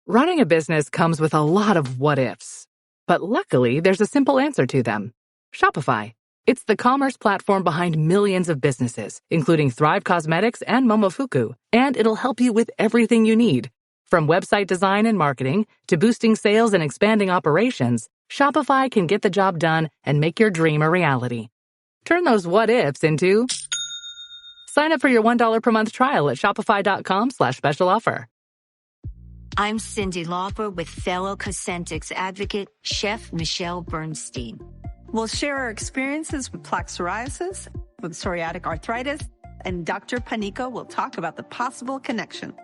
Running a business comes with a lot of what-ifs. But luckily, there's a simple answer to them. Shopify. It's the commerce platform behind millions of businesses, including Thrive Cosmetics and Momofuku, and it'll help you with everything you need. From website design and marketing to boosting sales and expanding operations, Shopify can get the job done and make your dream a reality. Turn those what-ifs into... Sign up for your $1 per month trial at shopify.com/special offer. I'm Cindy Lauper with fellow Cosentix advocate, Chef Michelle Bernstein. We'll share our experiences with plaque psoriasis, with psoriatic arthritis, and Dr. Panica will talk about the possible connection.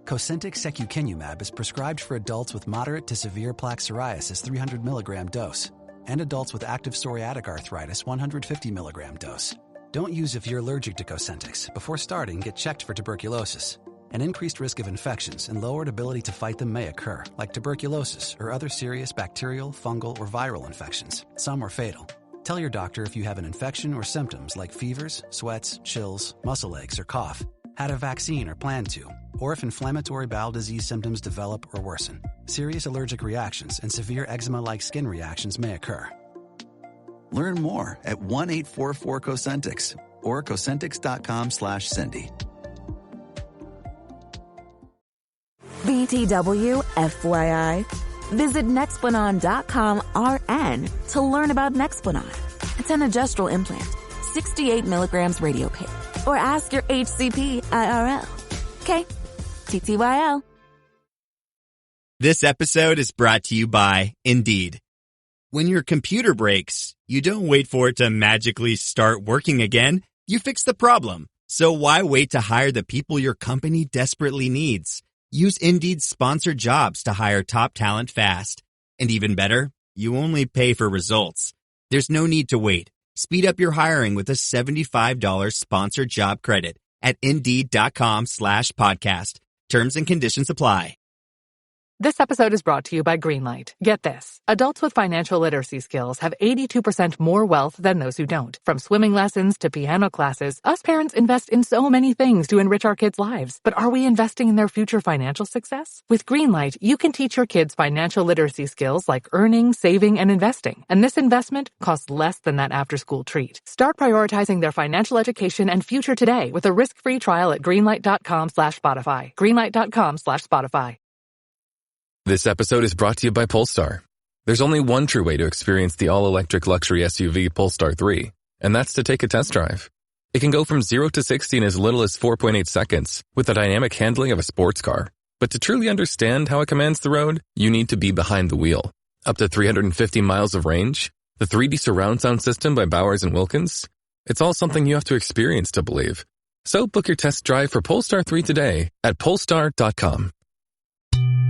Cosentix secukinumab is prescribed for adults with moderate to severe plaque psoriasis 300 milligram dose and adults with active psoriatic arthritis 150 milligram dose. Don't use if you're allergic to Cosentix. Before starting, get checked for tuberculosis. An increased risk of infections and lowered ability to fight them may occur, like tuberculosis or other serious bacterial, fungal, or viral infections. Some are fatal. Tell your doctor if you have an infection or symptoms like fevers, sweats, chills, muscle aches, or cough, had a vaccine or plan to, or if inflammatory bowel disease symptoms develop or worsen. Serious allergic reactions and severe eczema-like skin reactions may occur. Learn more at 1-844-COSENTIX or Cosentix.com/Cindy. BTW, FYI. Visit Nexplanon.com RN to learn about Nexplanon. It's an adjustable implant, 68 milligrams radiopaque. Or ask your HCP IRL. Okay, TTYL. This episode is brought to you by Indeed. When your computer breaks, you don't wait for it to magically start working again. You fix the problem. So why wait to hire the people your company desperately needs? Use Indeed's sponsored jobs to hire top talent fast. And even better, you only pay for results. There's no need to wait. Speed up your hiring with a $75 sponsored job credit at Indeed.com/podcast. Terms and conditions apply. This episode is brought to you by Greenlight. Get this. Adults with financial literacy skills have 82% more wealth than those who don't. From swimming lessons to piano classes, us parents invest in so many things to enrich our kids' lives. But are we investing in their future financial success? With Greenlight, you can teach your kids financial literacy skills like earning, saving, and investing. And this investment costs less than that after-school treat. Start prioritizing their financial education and future today with a risk-free trial at greenlight.com/Spotify. Greenlight.com/Spotify. This episode is brought to you by Polestar. There's only one true way to experience the all-electric luxury SUV Polestar 3, and that's to take a test drive. It can go from 0 to 60 in as little as 4.8 seconds with the dynamic handling of a sports car. But to truly understand how it commands the road, you need to be behind the wheel. Up to 350 miles of range, the 3D surround sound system by Bowers & Wilkins. It's all something you have to experience to believe. So book your test drive for Polestar 3 today at Polestar.com.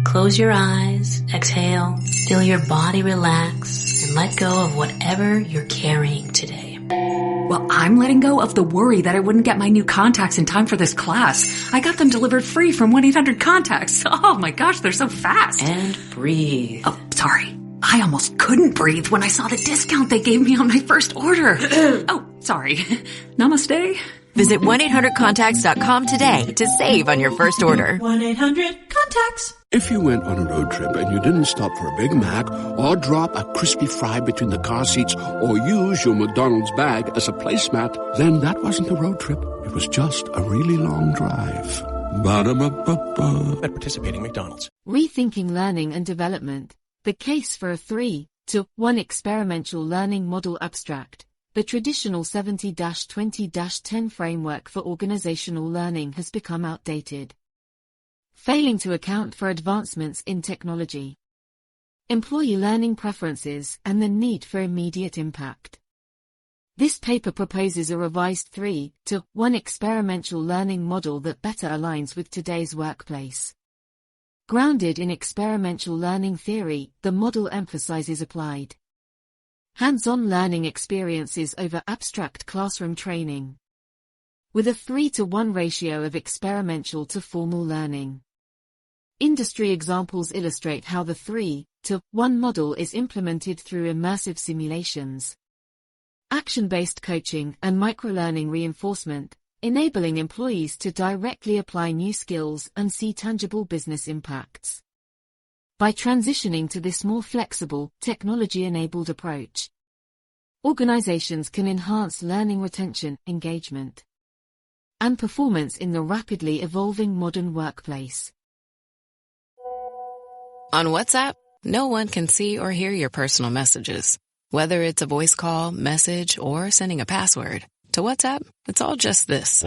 Close your eyes, exhale, feel your body relax, and let go of whatever you're carrying today. Well, I'm letting go of the worry that I wouldn't get my new contacts in time for this class. I got them delivered free from 1-800-CONTACTS. Oh my gosh, they're so fast. And breathe. Oh, sorry. I almost couldn't breathe when I saw the discount they gave me on my first order. Oh, sorry. Namaste. Visit 1-800-CONTACTS.com today to save on your first order. 1-800-CONTACTS. If you went on a road trip and you didn't stop for a Big Mac or drop a crispy fry between the car seats or use your McDonald's bag as a placemat, then that wasn't a road trip. It was just a really long drive. Ba-da-ba-ba-ba. At participating McDonald's. Rethinking Learning and Development. The case for a 3-to-1 experiential learning model abstract. The traditional 70-20-10 framework for organizational learning has become outdated, failing to account for advancements in technology, employee learning preferences, and the need for immediate impact. This paper proposes a revised 3-to-1 experiential learning model that better aligns with today's workplace. Grounded in experiential learning theory, the model emphasizes applied, hands-on learning experiences over abstract classroom training, with a 3-to-1 ratio of experiential to formal learning. Industry examples illustrate how the 3-to-1 model is implemented through immersive simulations, action-based coaching, and microlearning reinforcement, enabling employees to directly apply new skills and see tangible business impacts. By transitioning to this more flexible, technology-enabled approach, organizations can enhance learning retention, engagement, and performance in the rapidly evolving modern workplace. On WhatsApp, no one can see or hear your personal messages. Whether it's a voice call, message, or sending a password. To WhatsApp, it's all just this.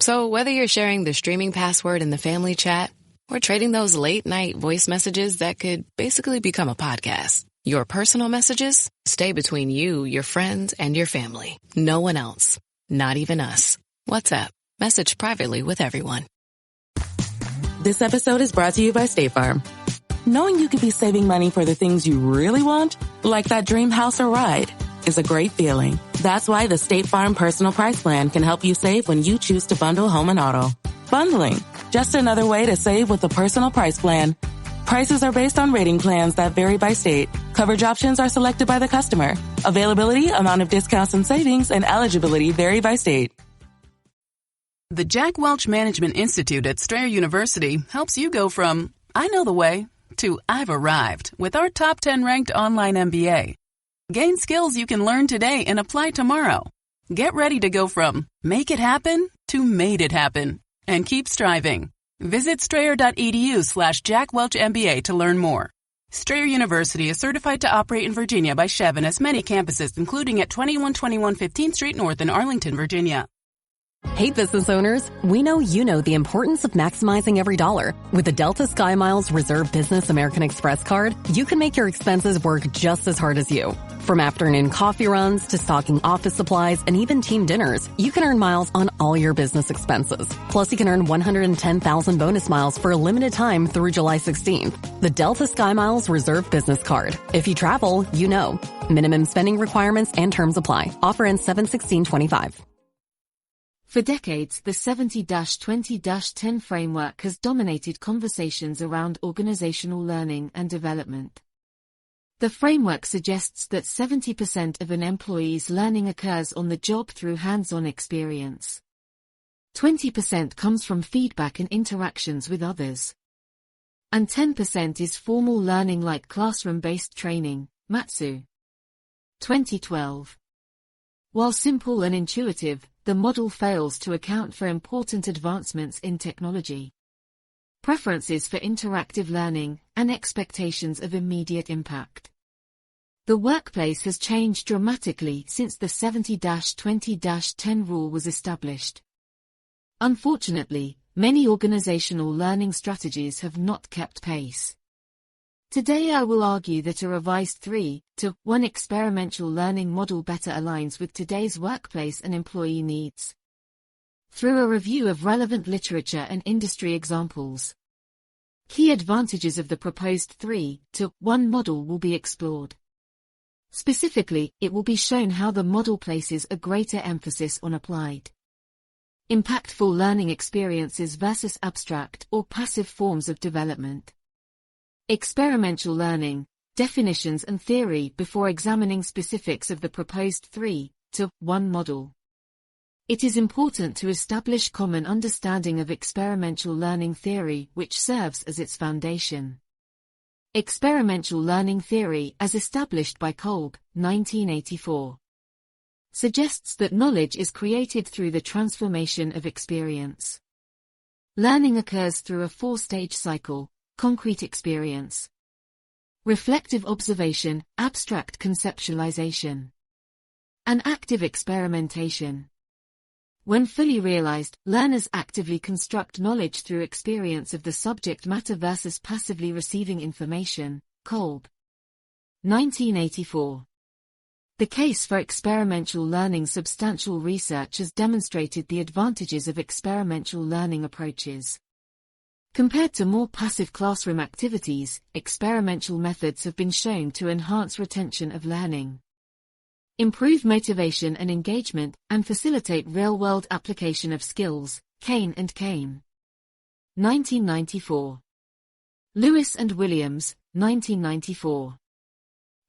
So whether you're sharing the streaming password in the family chat or trading those late-night voice messages that could basically become a podcast, your personal messages stay between you, your friends, and your family. No one else. Not even us. WhatsApp. Message privately with everyone. This episode is brought to you by State Farm. Knowing you could be saving money for the things you really want, like that dream house or ride, is a great feeling. That's why the State Farm Personal Price Plan can help you save when you choose to bundle home and auto. Bundling, just another way to save with the Personal Price Plan. Prices are based on rating plans that vary by state. Coverage options are selected by the customer. Availability, amount of discounts and savings, and eligibility vary by state. The Jack Welch Management Institute at Strayer University helps you go from, I know the way, to I've arrived with our top 10 ranked online MBA. Gain skills you can learn today and apply tomorrow. Get ready to go from make it happen to made it happen and keep striving. Visit strayer.edu/Jack Welch MBA to learn more. Strayer University is certified to operate in Virginia by Chev and has many campuses, including at 2121 15th Street North in Arlington, Virginia. Hey business owners, we know you know the importance of maximizing every dollar. With the Delta SkyMiles Reserve Business American Express card, you can make your expenses work just as hard as you. From afternoon coffee runs to stocking office supplies and even team dinners, you can earn miles on all your business expenses. Plus, you can earn 110,000 bonus miles for a limited time through July 16th. The Delta SkyMiles Reserve Business Card. If you travel, you know. Minimum spending requirements and terms apply. Offer ends 7/16/25. For decades, the 70-20-10 framework has dominated conversations around organizational learning and development. The framework suggests that 70% of an employee's learning occurs on the job through hands-on experience. 20% comes from feedback and interactions with others. And 10% is formal learning like classroom-based training, Matsu. 2012. While simple and intuitive, the model fails to account for important advancements in technology, preferences for interactive learning, and expectations of immediate impact. The workplace has changed dramatically since the 70-20-10 rule was established. Unfortunately, many organizational learning strategies have not kept pace. Today I will argue that a revised 3-to-1 experiential learning model better aligns with today's workplace and employee needs. Through a review of relevant literature and industry examples, key advantages of the proposed 3-to-1 model will be explored. Specifically, it will be shown how the model places a greater emphasis on applied, impactful learning experiences versus abstract or passive forms of development. Experiential learning, definitions and theory before examining specifics of the proposed 3-to-1 model. It is important to establish common understanding of experiential learning theory which serves as its foundation. Experiential learning theory as established by Kolb, 1984, suggests that knowledge is created through the transformation of experience. Learning occurs through a four-stage cycle: concrete experience, reflective observation, abstract conceptualization, and active experimentation. When fully realized, learners actively construct knowledge through experience of the subject matter versus passively receiving information. Kolb, 1984. The case for experiential learning. Substantial research has demonstrated the advantages of experiential learning approaches. Compared to more passive classroom activities, experiential methods have been shown to enhance retention of learning, improve motivation and engagement, and facilitate real-world application of skills. Kane and Kane, 1994. Lewis and Williams, 1994.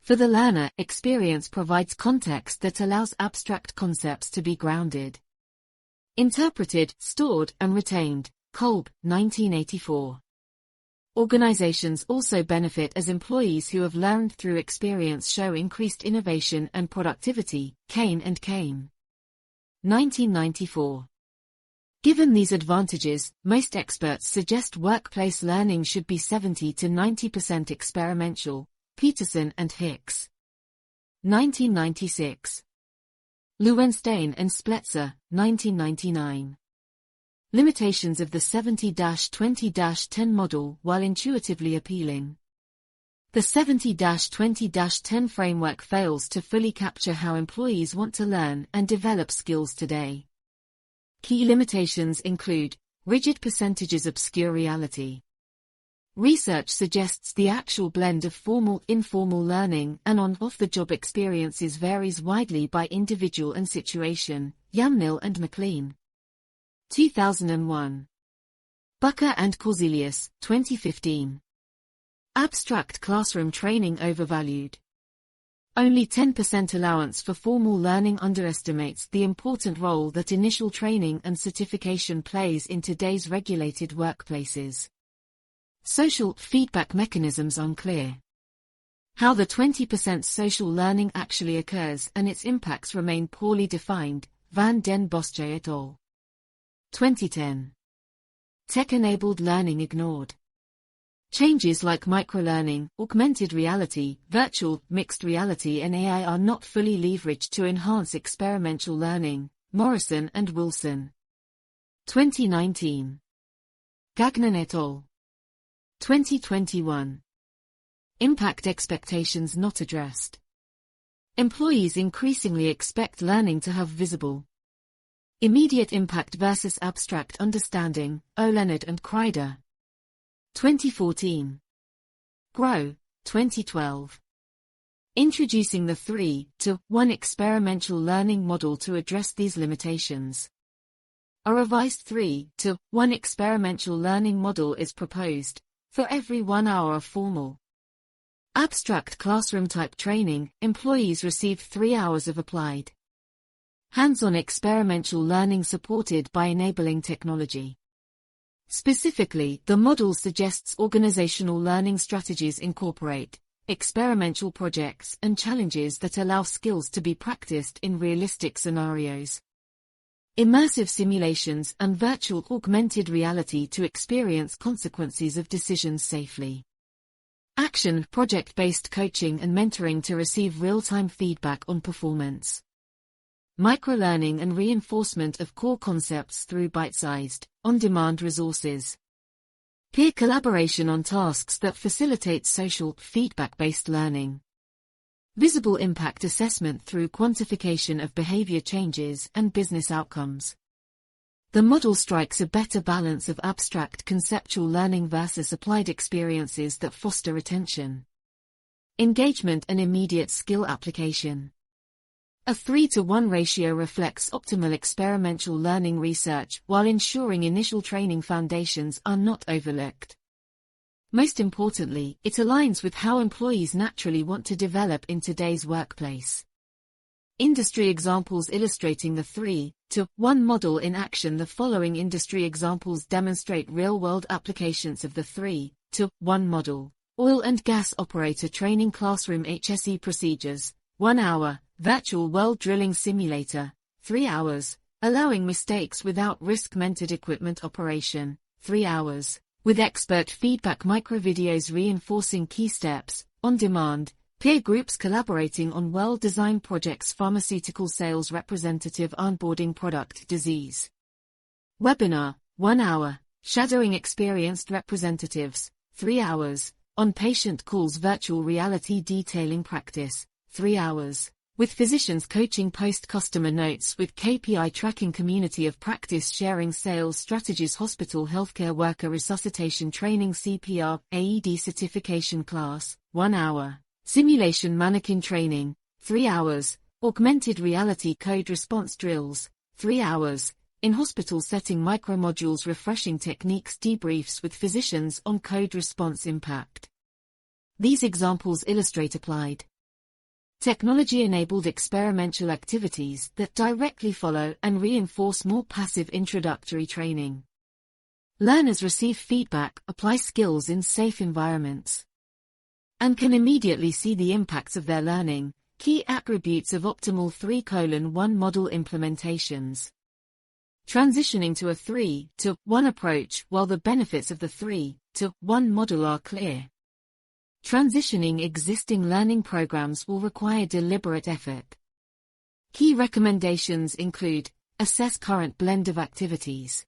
For the learner, experience provides context that allows abstract concepts to be grounded, interpreted, stored, and retained. Kolb, 1984. Organizations also benefit as employees who have learned through experience show increased innovation and productivity. Kane and Kane. 1994. Given these advantages, most experts suggest workplace learning should be 70 to 90% experiential. Peterson and Hicks. 1996. Lewenstein and Spletzer, 1999. Limitations of the 70-20-10 model. While intuitively appealing, the 70-20-10 framework fails to fully capture how employees want to learn and develop skills today. Key limitations include rigid percentages, obscure reality. Research suggests the actual blend of formal-informal learning and on-off-the-job experiences varies widely by individual and situation. Yamnil and McLean. 2001. Bucker and Corzelius, 2015. Abstract classroom training overvalued. Only 10% allowance for formal learning underestimates the important role that initial training and certification plays in today's regulated workplaces. Social feedback mechanisms unclear. How the 20% social learning actually occurs and its impacts remain poorly defined. Van den Bossche et al. 2010. Tech-enabled learning ignored. Changes like microlearning, augmented reality, virtual, mixed reality and AI are not fully leveraged to enhance experiential learning. Morrison and Wilson. 2019. Gagnon et al. 2021. Impact expectations not addressed. Employees increasingly expect learning to have visible, immediate impact versus abstract understanding. O. Leonard and Kreider. 2014. Grow, 2012. Introducing the 3-to-1 experiential learning model to address these limitations. A revised 3-to-1 experiential learning model is proposed. For every 1 hour of formal, abstract classroom-type training, employees receive 3 hours of applied, hands-on experiential learning supported by enabling technology. Specifically, the model suggests organizational learning strategies incorporate experiential projects and challenges that allow skills to be practiced in realistic scenarios. Immersive simulations and virtual augmented reality to experience consequences of decisions safely. Action, project-based coaching and mentoring to receive real-time feedback on performance. Microlearning and reinforcement of core concepts through bite-sized, on-demand resources. Peer collaboration on tasks that facilitate social, feedback-based learning. Visible impact assessment through quantification of behavior changes and business outcomes. The model strikes a better balance of abstract conceptual learning versus applied experiences that foster retention, engagement and immediate skill application. A 3-to-1 ratio reflects optimal experiential learning research while ensuring initial training foundations are not overlooked. Most importantly, it aligns with how employees naturally want to develop in today's workplace. Industry examples illustrating the 3-to-1 model in action. The following industry examples demonstrate real-world applications of the 3-to-1 model. Oil and gas operator training classroom HSE procedures, 1 hour, virtual well drilling simulator, 3 hours, allowing mistakes without risk mentored equipment operation, 3 hours. With expert feedback microvideos reinforcing key steps, on demand, peer groups collaborating on well-designed projects. Pharmaceutical sales representative onboarding product disease. Webinar, 1 hour, shadowing experienced representatives, 3 hours, on patient calls virtual reality detailing practice, 3 hours. With physicians coaching post-customer notes with KPI tracking. Community of practice sharing sales strategies. Hospital healthcare worker resuscitation training. CPR, AED certification class, 1 hour. Simulation mannequin training, 3 hours. Augmented reality code response drills, 3 hours. In hospital setting micromodules refreshing techniques. Debriefs with physicians on code response impact. These examples illustrate applied, technology-enabled experiential activities that directly follow and reinforce more passive introductory training. Learners receive feedback, apply skills in safe environments, and can immediately see the impacts of their learning. Key attributes of optimal 3:1 model implementations. Transitioning to a 3:1 approach. While the benefits of the 3:1 model are clear, transitioning existing learning programs will require deliberate effort. Key recommendations include: assess current blend of activities,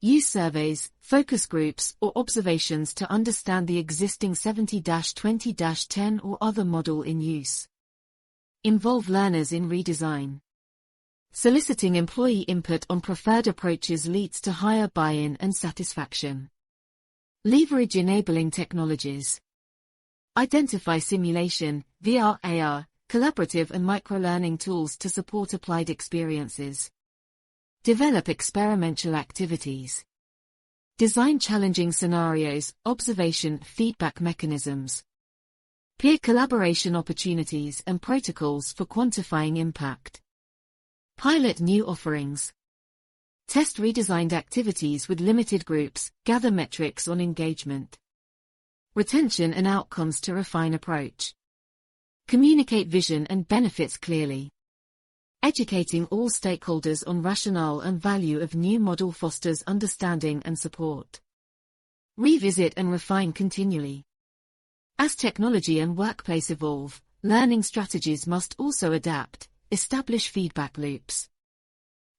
use surveys, focus groups, or observations to understand the existing 70-20-10 or other model in use. Involve learners in redesign. Soliciting employee input on preferred approaches leads to higher buy-in and satisfaction. Leverage enabling technologies. Identify simulation, VR, AR, collaborative and microlearning tools to support applied experiences. Develop experiential activities. Design challenging scenarios, observation, feedback mechanisms, peer collaboration opportunities and protocols for quantifying impact. Pilot new offerings. Test redesigned activities with limited groups, gather metrics on engagement, retention and outcomes to refine approach. Communicate vision and benefits clearly. Educating all stakeholders on rationale and value of new model fosters understanding and support. Revisit and refine continually. As technology and workplace evolve, learning strategies must also adapt. Establish feedback loops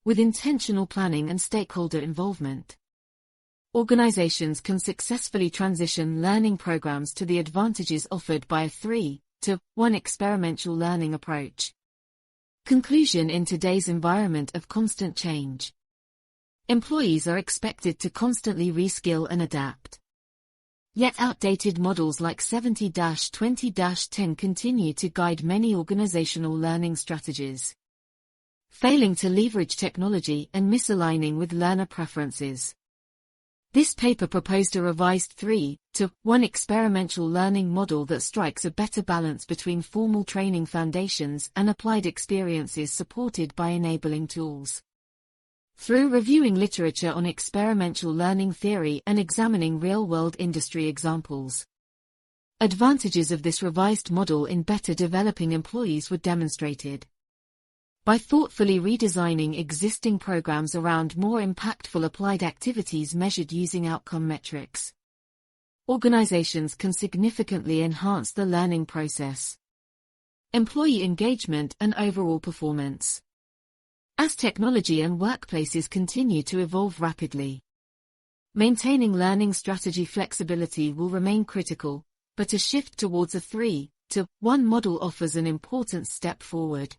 with intentional planning and stakeholder involvement. Organizations can successfully transition learning programs to the advantages offered by a 3:1 experiential learning approach. Conclusion: in today's environment of constant change, employees are expected to constantly reskill and adapt. Yet outdated models like 70-20-10 continue to guide many organizational learning strategies, failing to leverage technology and misaligning with learner preferences. This paper proposed a revised 3:1 experiential learning model that strikes a better balance between formal training foundations and applied experiences supported by enabling tools. Through reviewing literature on experiential learning theory and examining real-world industry examples, advantages of this revised model in better developing employees were demonstrated. By thoughtfully redesigning existing programs around more impactful applied activities measured using outcome metrics, organizations can significantly enhance the learning process, employee engagement, and overall performance. As technology and workplaces continue to evolve rapidly, maintaining learning strategy flexibility will remain critical, but a shift towards a 3:1 model offers an important step forward.